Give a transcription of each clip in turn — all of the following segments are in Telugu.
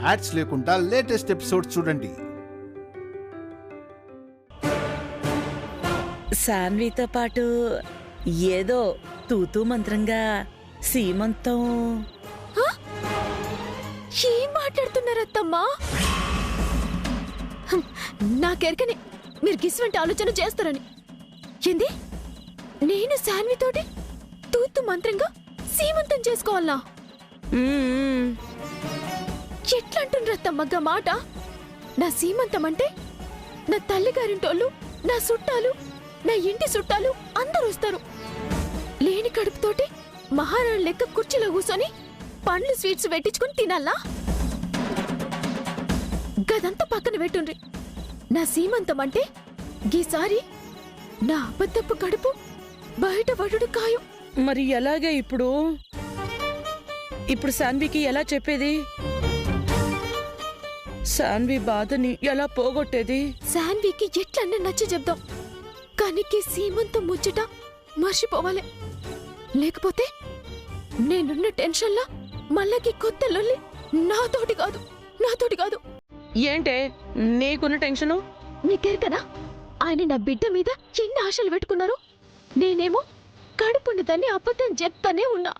యాడ్స్ లేకుండా లేటెస్ట్ ఎపిసోడ్స్ చూడండి. సాన్వితో పాటు ఏదో తూతూ మంత్రంగా సీమంతం. ఏం మాట్లాడుతున్నారత్తమ్మా? నాకెరకనే మీరు గిస్వంటి ఆలోచన చేస్తారని. ఏంది? నేను సాన్వితోటి తూతు మంత్రంగా సీమంతం చేసుకోవాలా? ఎట్లా అంటుండ్రత్తమ్మగా మాట? నా సీమంతం అంటే నా తల్లిగారింటోళ్ళు, నా చుట్టాలు, నా ఇంటి చుట్టాలు అందరూ వస్తారు. లేని కడుపుతోటి మహారాణి లెక్క కుర్చీలో కూర్చొని పండ్లు స్వీట్స్ పెట్టించుకుని తినాలా? గదంతా పక్కన పెట్టుండ్రి. నా సీమంతం అంటే గీసారి నా అబద్ధపు కడుపు బయట పడుడు ఖాయం. మరి ఎలాగే ఇప్పుడు సాన్వికి ఎలా చెప్పేది? సాన్వి బాధని ఎలా పోగొట్టేది? సాన్వికి ఎట్లన్నా నచ్చ చెప్దాం, కానీ సీమంతం ముచ్చట మర్చిపోవాలి. లేకపోతే నేనున్న టెన్షన్లా మళ్ళీ కొత్త లొల్లి నాతోటి కాదు. ఏంటే నీకున్న టెన్షను? నీకెరకనా ఆయన నా బిడ్డ మీద ఎన్ని ఆశలు పెట్టుకున్నారు? నేనేమో కడుపుండదాన్ని అబద్ధం చెప్తానే ఉన్నా.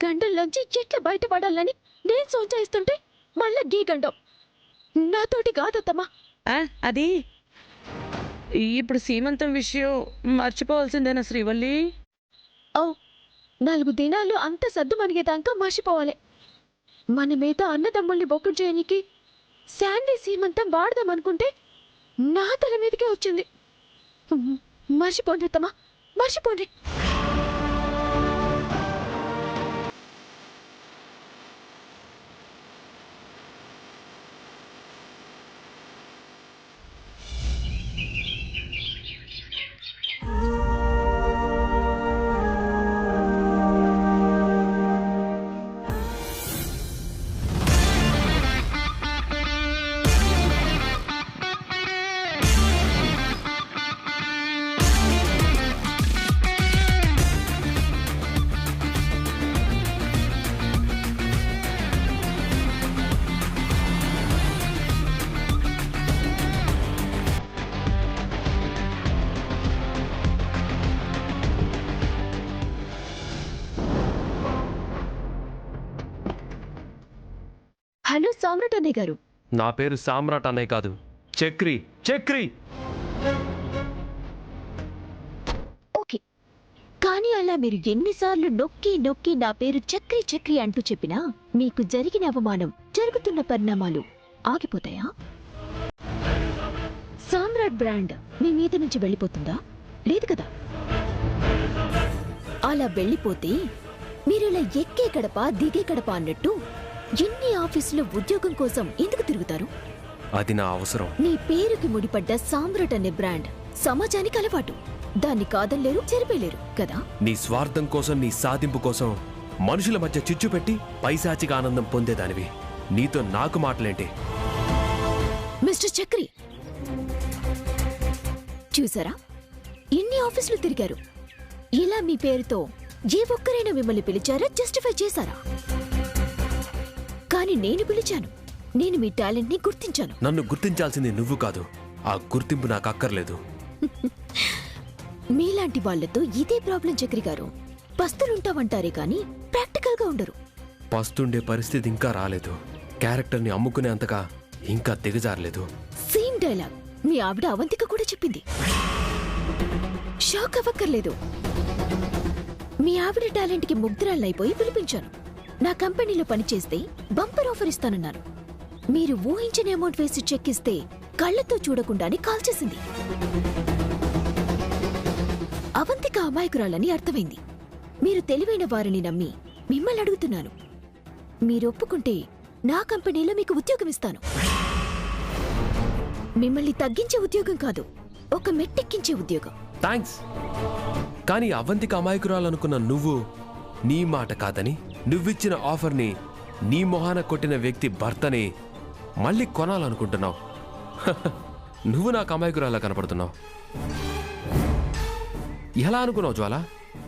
గండంలోంచి ఎట్లా బయటపడాలని నేను సోచాయిస్తుంటే మళ్ళా గీ గండం నాతోటి కాదత్తమ్మా. అది ఇప్పుడు సీమంతం విషయం మర్చిపోవాల్సిందేనా శ్రీవల్లి? 4 దినాలు అంత సద్దు మనిగేదాకా మర్చిపోవాలి. మన మీద అన్నదమ్ముల్ని బొక్కుడు చేయనికి శాన్వి సీమంతం వాడదామనుకుంటే నా తల మీదకే వచ్చింది. మర్చిపోండి అత్తమ్మా, మర్చిపోండి. హలో సామ్రాట్ అన్నయ్య గారు. నా పేరు సామ్రాట్ అన్నయ్య కాదు, చక్రి. ఓకే, కానీ అలా మీరు ఎన్నిసార్లు నొక్కి నా పేరు చక్రి అంటూ చెప్పినా మీకు జరిగిన అవమానం, జరుగుతున్న పరిణామాలు ఆగిపోతాయా? సామ్రాట్ బ్రాండ్ మీ మీద నుంచి వెళ్ళిపోతుందా? లేదు కదా. అలా వెళ్ళిపోతే మీరు ఇలా ఎక్కే గడప దిగే గడప అన్నట్టు ఎన్ని ఆఫీసులో ఉద్యోగం కోసం ఎందుకు తిరుగుతారు? అది నా అవసరం. నీ పేరుకి ముడిపడ్డ సామ్రాట్ అనే బ్రాండ్ సమాజానికి అలవాటు. దాన్ని కాదనలేరు, చెరిపేలేరు కదా. నీ స్వార్థం కోసం, నీ సాధింపు కోసం మనుషుల మధ్య చిచ్చు పెట్టి పైశాచిక ఆనందం పొందేదానివి. నీతో నాకు మాటలేంటి? మిస్టర్ చక్రి, చూసారా ఎన్ని ఆఫీసులు తిరిగారు? ఇలా మీ పేరుతో ఏ ఒక్కరైనా మిమ్మల్ని పిలిచారా? జస్టిఫై చేశారా? కానీ నేను పిలిచాను. నేను మీ టాలెంట్ ని గుర్తించాను. నన్ను గుర్తించాల్సింది నువ్వు కాదు. ఆ గుర్తింపు నాకు అక్కర్లేదు. మీలాంటి వాళ్లతో ఇదే ప్రాబ్లం చక్రి గారు. పస్తులుంటామంటారే కానీ ప్రాక్టికల్ గా ఉండరు. పస్తుండే పరిస్థితి ఇంకా రాలేదు. క్యారెక్టర్ని అమ్ముకునే అంతగా ఇంకా దిగజారలేదు. సేమ్ డైలాగ్ మీ ఆవిడ అవంతిక కూడా చెప్పింది. షాక్ అవ్వక్కర్లేదు. మీ ఆవిడ టాలెంట్ కి ముగ్ధురాలైపోయి పిలిపించాను. నా కంపెనీలో పనిచేస్తే బంపర్ ఆఫర్ ఇస్తానన్నారు. మీరు ఊహించిన అమౌంట్ వేసి చెక్ ఇస్తే కళ్లతో చూడకుండానే కాల్ చేసింది. అవంతిక అమాయకురాలని అర్థమైంది. మీరు తెలివైన వారిని నమ్మి మిమ్మల్ని అడుగుతున్నాను. మీరు ఒప్పుకుంటే నా కంపెనీలో మీకు ఉద్యోగం ఇస్తాను. మిమ్మల్ని తగ్గించే ఉద్యోగం కాదు, ఒక మెట్టెక్కించే ఉద్యోగం. థ్యాంక్స్. కానీ అవంతిక అమాయకురాలనుకున్న నువ్వు నీ మాట కాదని, నువ్విచ్చిన ఆఫర్ని నీ మొహాన కొట్టిన వ్యక్తి భర్తని మళ్ళీ కొనాలనుకుంటున్నావు. నువ్వు నాకు అమాయకురాలా కనపడుతున్నావు. ఎలా అనుకున్నావు జ్వాల?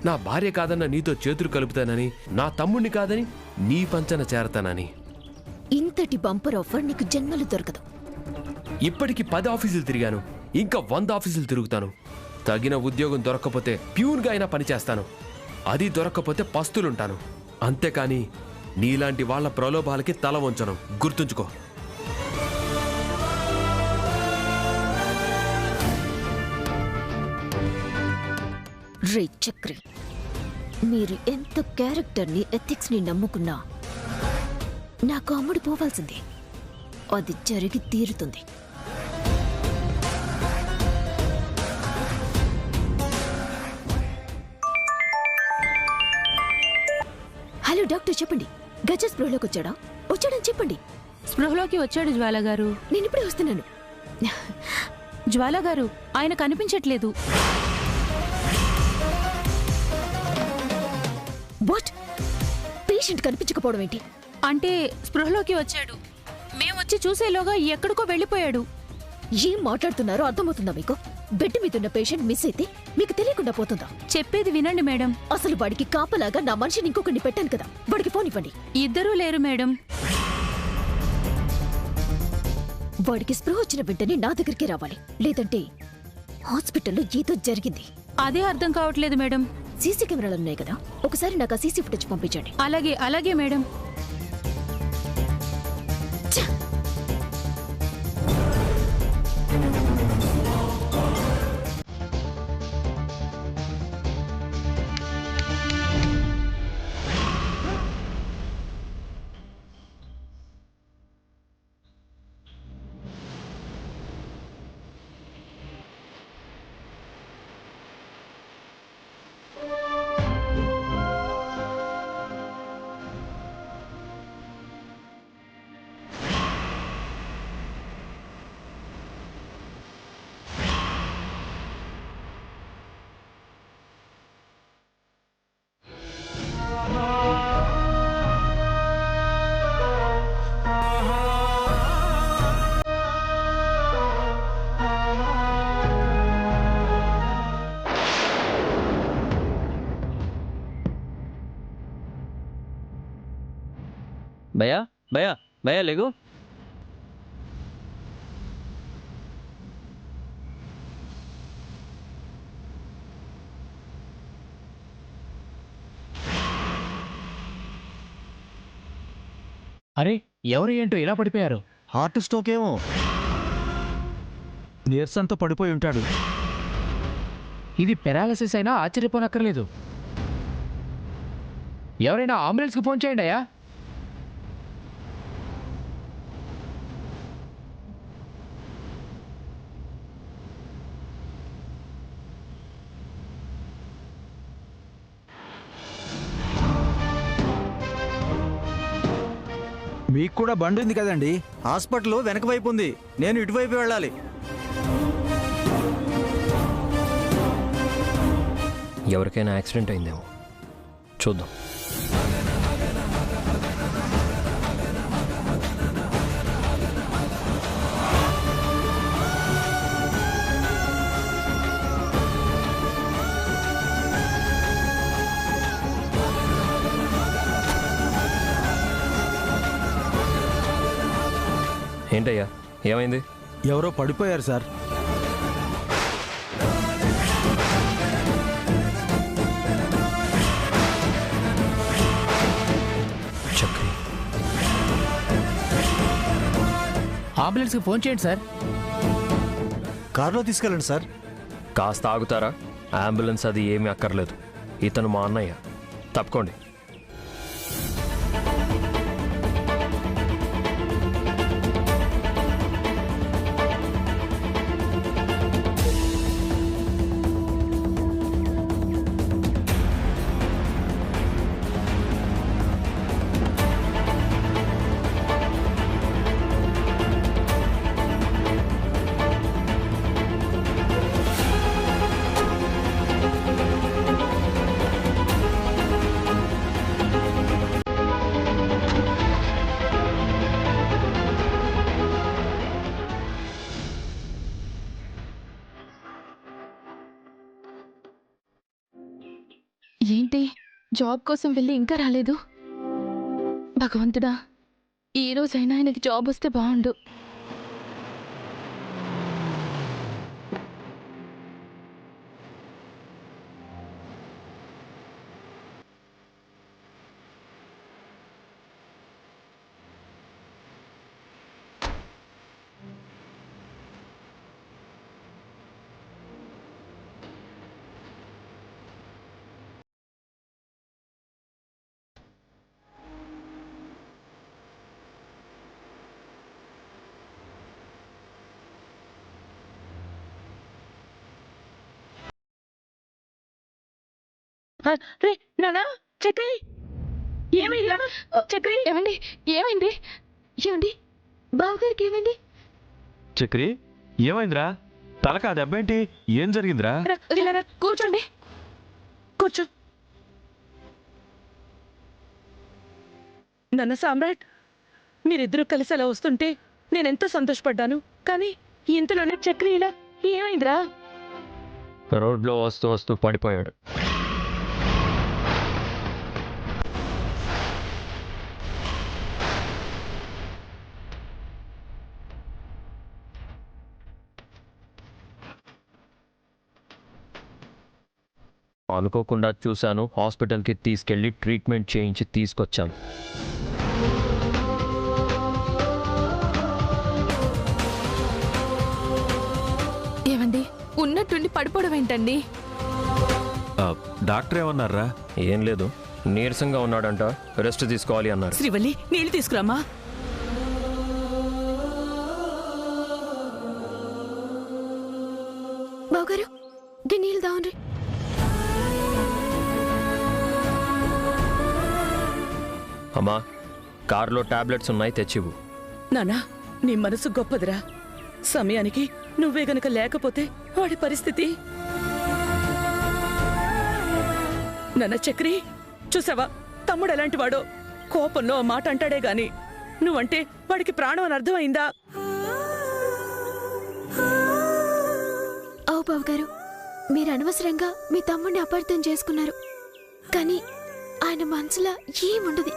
నా భార్య కాదన్న నీతో చేతులు కలుపుతానని, నా తమ్ముణ్ణి కాదని నీ పంచన చేరతానని. ఇంతటి బంపర్ ఆఫర్ నీకు జన్మలు దొరకదు. ఇప్పటికి 10 ఆఫీసులు తిరిగాను, ఇంకా 100 ఆఫీసులు తిరుగుతాను. తగిన ఉద్యోగం దొరక్కపోతే ప్యూన్గా అయినా పనిచేస్తాను. అది దొరక్కపోతే పస్తులుంటాను. అంతేకాని నీలాంటి వాళ్ళ ప్రలోభాలకి తల వంచను, గుర్తుంచుకో. రే చక్రి, మీరు ఎంత క్యారెక్టర్ని ఎథిక్స్ని నమ్ముకున్నా నాకు అమ్ముడు పోవాల్సిందే. అది జరిగి తీరుతుంది. హలో డాక్టర్, చెప్పండి. గజ స్పృహలోకి వచ్చాడని చెప్పండి. స్పృహలోకి వచ్చాడు జ్వాల గారు. నేను ఇప్పుడే వస్తున్నాను. జ్వాల గారు, ఆయన కనిపించట్లేదు. వాట్? పేషెంట్ కనిపించకపోవడం ఏంటి? అంటే స్పృహలోకి వచ్చాడు, మేమొచ్చి చూసేలోగా ఎక్కడికో వెళ్ళిపోయాడు. ఏం మాట్లాడుతున్నారో అర్థమవుతుందా మీకు? బెడ్ మీదున్న పేషెంట్ మిస్ అయితే మీకు తెలియకుండా పోతుందా? చెప్పేది వినండి మేడం. అసలు వాడికి కాపలాగా నా మనిషిని ఇంకొకరిని పెట్టాను కదా, వాడికి ఫోన్ ఇవ్వండి. ఇద్దరూ లేరు మేడం. వాడికి స్పృహ వచ్చిన వెంటనే నా దగ్గరికి రావాలి, లేదంటే హాస్పిటల్లో ఏదో జరిగింది. అదే అర్థం కావట్లేదు మేడం. సీసీ కెమెరాలు ఉన్నాయి కదా, ఒకసారి నాకు ఆ సీసీ ఫుటేజ్ పంపించండి. అలాగే అలాగే మేడం. భయ్యా భయ్యా భయ్యా లేగు. అరే, ఎవరు ఏంటో ఇలా పడిపోయారు? హార్ట్ స్ట్రోక్ ఏమో, నీరసంతో పడిపోయి ఉంటాడు. ఇది పెరాలసిస్ అయినా ఆశ్చర్యపోనక్కర్లేదు. ఎవరైనా అంబులెన్స్కి ఫోన్ చేయండి అయ్యా. మీకు కూడా బండి ఉంది కదండి, హాస్పిటల్ వెనక వైపు ఉంది, నేను ఇటువైపు వెళ్ళాలి. ఎవరికైనా యాక్సిడెంట్ అయిందేమో, చూద్దాం. ఏంటయ్యా, ఏమైంది? ఎవరో పడిపోయారు సార్. చక్రి, అంబులెన్స్కి ఫోన్ చేయండి సార్. కారులో తీసుకెళ్ళండి సార్. కాస్త ఆగుతారా? అంబులెన్స్ అది ఏమీ అక్కర్లేదు. ఇతను మా అన్నయ్య, తప్పుకోండి. ఏంటి, జాబ్ కోసం వెళ్ళి ఇంకా రాలేదు? భగవంతుడా, ఈ రోజైనా ఆయనకి జాబ్ వస్తే బాగుండు. రే నానా, చక్రి ఏమైందా? చక్రి ఏమండి? ఏమైంది? ఏమండి? బావగారికి ఏమైంది? చక్రి ఏమైందిరా? తలకా దెబ్బేంటి? ఏం జరిగిందిరా? కూర్చోండి. కూర్చో. నాన్న సామ్రాట్, మీరిద్దరూ కలిసి అలా వస్తుంటే నేనెంతో సంతోషపడ్డాను. కానీ ఇంతలోనే చక్రి ఇలా ఏమైందిరా? రోడ్లో వస్తూ వస్తూ పడిపోయాడు. అనుకోకుండా చూశాను, హాస్పిటల్కి తీసుకెళ్ళి ట్రీట్మెంట్ చేయించి తీసుకొచ్చాను. ఏమండి? ఉన్నట్టుండి పడిపోవడం ఏంటండి? డాక్టర్ ఏమన్నారా? ఏం లేదు, నీరసంగా ఉన్నాడంట, రెస్ట్ తీసుకోవాలి అన్నారు. శ్రీవల్లి, నీళ్ళు తీసుకురామా. బావగారు, నీళ్ళు దావండి. అమ్మా, కారులో టాబ్లెట్స్ ఉన్నాయి, తెచ్చివు. నానా, నీ మనసు గొప్పదిరా. సమయానికి నువ్వే గనక లేకపోతే వాడి పరిస్థితి. నాన్న చక్రి, చూసావా తమ్ముడు ఎలాంటి వాడో? కోపంలో ఆ మాట అంటాడే గాని నువ్వంటే వాడికి ప్రాణం అని అర్థమైందా? అవు బావగారు, మీరు అనవసరంగా మీ తమ్ముడిని అపార్థం చేసుకున్నారు. కానీ ఆయన మనసులో ఏముండదు.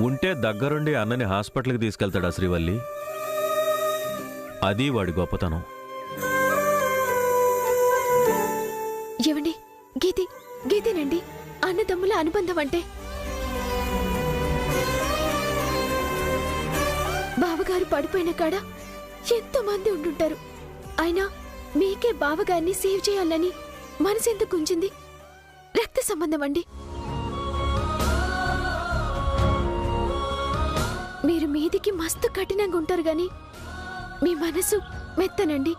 ఉంటే దగ్గరుండి అన్నని హాస్పిటల్కి తీసుకెళ్తాడా శ్రీవల్లి? అది వాడి గొప్పతనం. ఏమండి? గీతేనండి అన్నదమ్ముల అనుబంధం అంటే. బావగారు పడిపోయిన కాడ ఎంతో మంది ఉండుంటారు. అయినా మీకే బావగారిని సేవ్ చేయాలని మనసెందుకు ఉంచింది? రక్త సంబంధం అండి. మీరు మీదికి మస్తు కఠినంగా ఉంటారు గాని మీ మనసు మెత్తనండి.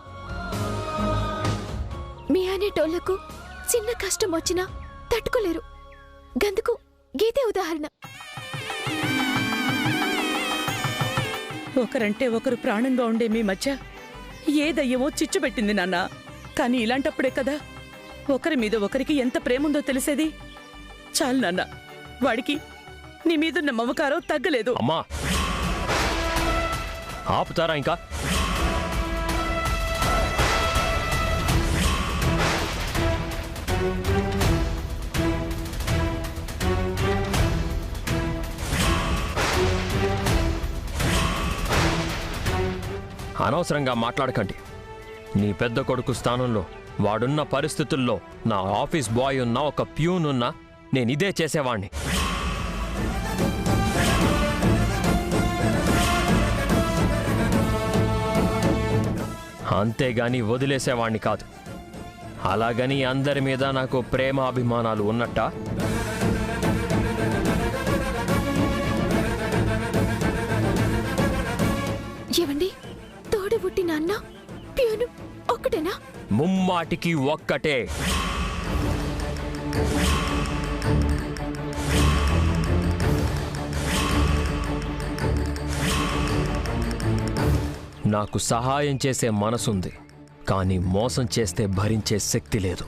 మీ అనేటోళ్లకు చిన్న కష్టం వచ్చినా తట్టుకోలేరు. గందుకు గీతే ఉదాహరణ. ఒకరంటే ఒకరు ప్రాణంగా ఉండే మీ మధ్య ఏ దయ్యమో చిచ్చుపెట్టింది నాన్న. కానీ ఇలాంటప్పుడే కదా ఒకరి మీద ఒకరికి ఎంత ప్రేముందో తెలిసేది. చాలు నాన్న, వాడికి నీ మీదున్న మమకారం తగ్గలేదు. అమ్మా, ఆపుతారా ఇంకా? అనవసరంగా మాట్లాడకండి. నీ పెద్ద కొడుకు స్థానంలో వాడున్న పరిస్థితుల్లో నా ఆఫీస్ బాయ్ ఉన్నా, ఒక ప్యూన్ ఉన్నా నేను ఇదే చేసేవాణ్ణి. అంతేగాని వదిలేసేవాణ్ణి కాదు. అలాగని అందరి మీద నాకు ప్రేమ అభిమానాలు ఉన్నట్టా? ఏవండి? తోడు పుట్టిన అన్న ప్యూను ఒక్కటేనా? ముమ్మాటికి ఒక్కటే. నాకు సహాయం చేసే మనసుంది, కానీ మోసం చేస్తే భరించే శక్తి లేదు.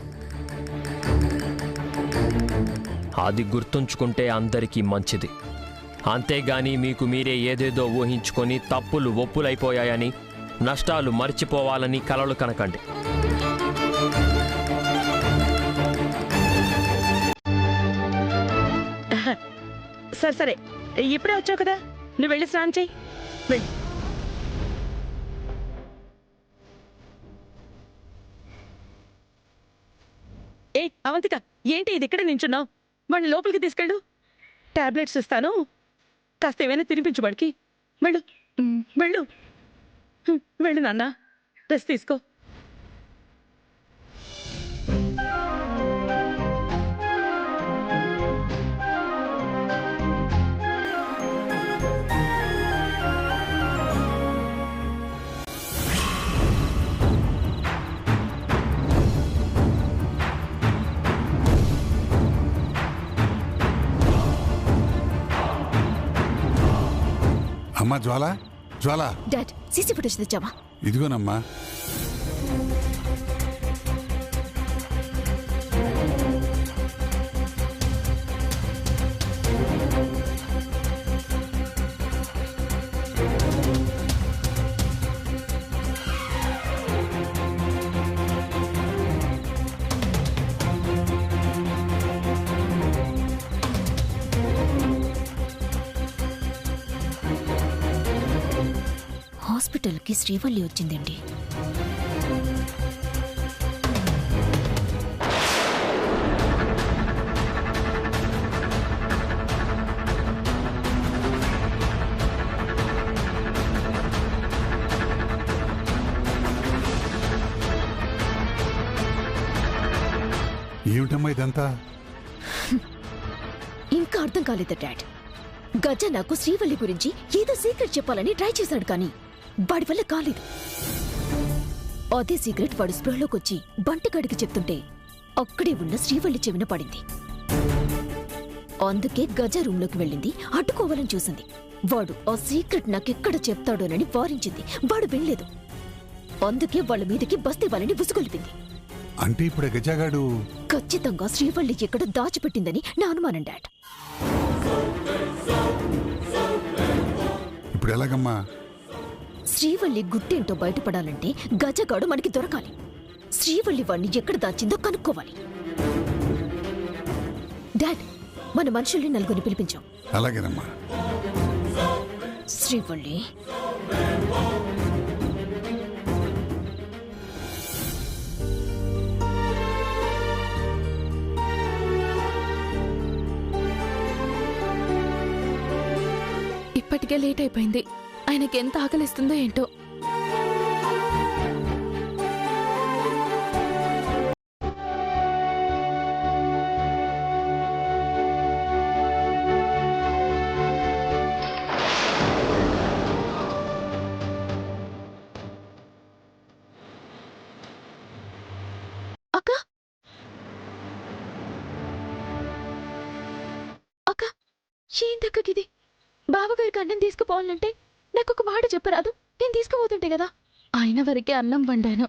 అది గుర్తుంచుకుంటే అందరికీ మంచిది. అంతేగాని మీకు మీరే ఏదేదో ఊహించుకొని తప్పులు ఒప్పులైపోయాయని, నష్టాలు మర్చిపోవాలని కలలు కనకండి. సరే సరే, ఇప్పుడే వచ్చావు కదా, నువ్వు వెళ్ళి స్నానం చెయ్యి. వెళ్ళి. ఏ అవంతిక, ఏంటి ఇది ఇక్కడే నించున్నావు? వాడిని లోపలికి తీసుకెళ్ళు. టాబ్లెట్స్ ఇస్తాను, కాస్త ఏమైనా తినిపించు వాడికి. వెళ్ళు వెళ్ళు వెళ్ళు నాన్న, రెస్ట్ తీసుకో. అమ్మా జ్వాల, జ్వాల, డాడ్ సీసీ ఫుటేజ్ తెచ్చావా? ఇదిగోనమ్మా. హాస్పిటల్కి శ్రీవల్లి వచ్చిందండి. ఏమిటమ్మా ఇదంతా? ఇంకా అర్థం కాలేదు డాడ్. గజ నాకు శ్రీవల్లి గురించి ఏదో సీక్రెట్ చెప్పాలని ట్రై చేశాడు, కానీ వాడి వల్ల కాలేదు. అదే సీక్రెట్ వాడు స్పృహలోకి వచ్చి బంటిగాడికి చెప్తుంటే అక్కడే ఉన్న శ్రీవల్లి చెవిన పడింది. అందుకే గజ రూంలోకి వెళ్ళింది, అడ్డుకోవాలని చూసింది. వాడు ఆ సీక్రెట్ నాకెక్కడ చెప్తాడోనని వారించింది. వాడు వినలేదు. అందుకే వాళ్ళ మీదకి బస్తీ వాళ్ళని ఉసుగొలిపింది. అంటే ఇప్పుడు గజాగాడు ఖచ్చితంగా శ్రీవల్లి ఎక్కడ దాచిపెట్టిందని నా అనుమానం డాడ్. ఇప్పుడు ఎలాగమ్మా? శ్రీవల్లి గుట్టేంటో బయటపడాలంటే గజగాడు మనకి దొరకాలి. శ్రీవల్లి వాణ్ణి ఎక్కడ దాచిందో కనుక్కోవాలి. డాడ్, మన మనుషుల్ని నలుగురిని పిలిపించాం. అలాగేనమ్మా. శ్రీవల్లి, ఇప్పటికే లేట్ అయిపోయింది. ఆయనకి ఎంత ఆకలిస్తుందో ఏంటో. అక్క అక్క, ఏంటక్కకిది? బావగారికి అన్నం తీసుకుపోవాలంటే నాకు ఒక మాట చెప్పరాదు? నేను తీసుకుపోతుంటే కదా. ఆయన వరకే అన్నం వండాను.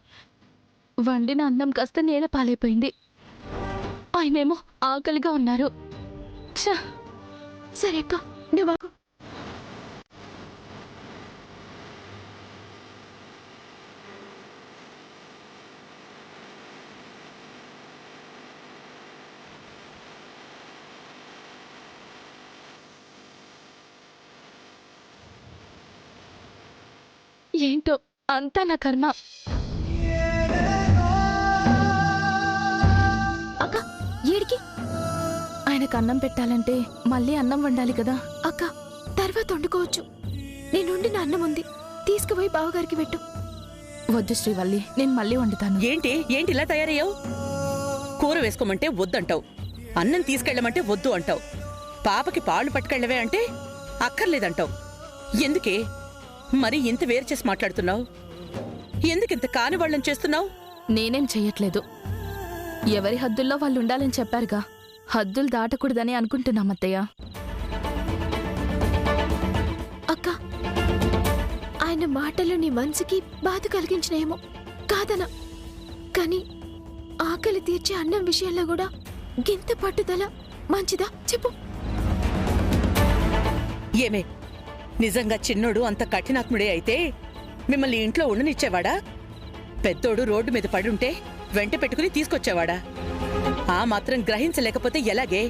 వండిన అన్నం కాస్త నేల పాలైపోయింది. ఆయనేమో ఆకలిగా ఉన్నారు. ఛ! సరే అక్క, నువ్వు ఆగు. ఏంటో అంతా నా కర్మ. అక్క, ఏడికి? ఆయనకు అన్నం పెట్టాలంటే మళ్ళీ అన్నం వండాలి కదా. అక్క, తర్వాత వండుకోవచ్చు. నేను వండిన అన్నం ఉంది, తీసుకుపోయి బావగారికి పెట్టు. వద్దు శ్రీవల్లి, నేను మళ్ళీ వండుతాను. ఏంటి ఏంటి ఇలా తయారయ్యావు? కూర వేసుకోమంటే వద్దంటావు, అన్నం తీసుకెళ్ళమంటే వద్దు అంటావు, పాపకి పాలు పట్టుకెళ్ళవే అంటే అక్కర్లేదంటావు. ఎందుకే మరి ఇంత వేరు చేసి మాట్లాడుతున్నావు? ఎందుకింత కాని వాళ్ళని చేస్తున్నావు? నేనేం చెయ్యట్లేదు. ఎవరి హద్దుల్లో వాళ్ళు ఉండాలని చెప్పారుగా. హద్దులు దాటకూడదని అనుకుంటున్నాం అత్తయ్య. అక్క, ఆయన మాటలు నీ మనసుకి బాధ కలిగించినేమో కాదనా, కానీ ఆకలి తీర్చే అన్నం విషయంలో కూడా గింత పట్టుదల మంచిదా చెప్పు? ఏమే, నిజంగా చిన్నోడు అంత కఠినాత్ముడే అయితే మిమ్మల్ని ఇంట్లో ఉండనిచ్చేవాడా? పెద్దోడు రోడ్డు మీద పడుంటే వెంట పెట్టుకుని తీసుకొచ్చేవాడా? ఆ మాత్రం గ్రహించలేకపోతే ఎలాగే?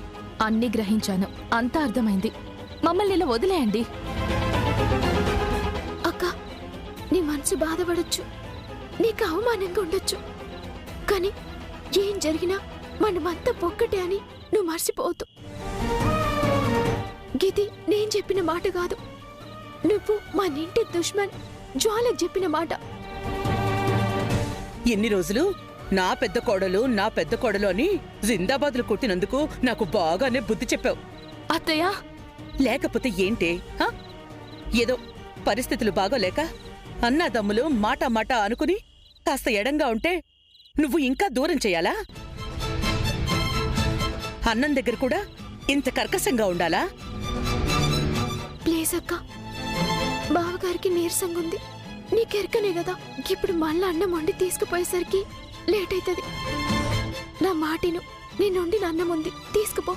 అన్నీ గ్రహించాను, అంతా అర్థమైంది. మమ్మల్ని ఇలా వదిలేయండి. అక్క, నీ మనసు బాధపడొచ్చు, నీకు అవమానంగా ఉండొచ్చు, కానీ ఏం జరిగినా మనమంతా ఒక్కటే అని నువ్వు మర్చిపోవద్దు. గిది నేను చెప్పిన మాట కాదు, నువ్వు మా నింటి దుష్మన్ జ్వాలకు చెప్పిన మాట. ఎన్ని రోజులు నా పెద్ద కోడలు అని జిందాబాదులు కొట్టినందుకు నాకు బాగానే బుద్ధి చెప్పావు. అత్తయ్య, లేకపోతే ఏంటే? హ? ఏదో పరిస్థితులు బాగోలేక అన్నాదమ్ములు మాట అనుకుని కాస్త ఎడంగా ఉంటే నువ్వు ఇంకా దూరం చెయ్యాలా? అన్నం దగ్గర కూడా ఇంత కర్కశంగా ఉండాలా? ప్లీజ్ అక్క, బావగారికి నీరసంగా ఉంది, నీకెరకనే కదా. ఇప్పుడు మళ్ళా అన్నం వండి తీసుకుపోయేసరికి లేట్ అవుతుంది. నా మాటిను, నేను వండిన అన్నం ఉంది, తీసుకుపో.